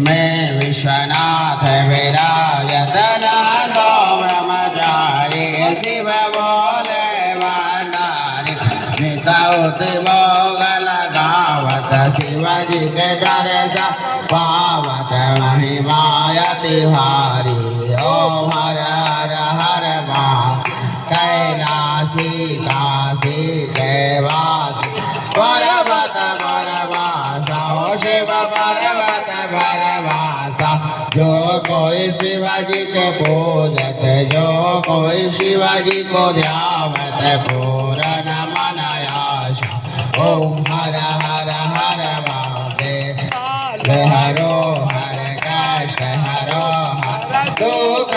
में विश्वनाथ विराजत नाथो ब्रह्मचारी शिव बोले भंडारी नितौति मोगल गावत शिवजी के दर्शन पावत महिमायति भारी ओम हर हर हर महादेव कैलासी काशी कैवासी पर्वत परवासा शिव पर्वत परवासा जो कोई शिवाजी को पूजत जो कोई शिवाजी को ध्यावत पूर्ण मन आशा ओम हर हर हर महादेव हरो हर कष्ट हरो हर दुख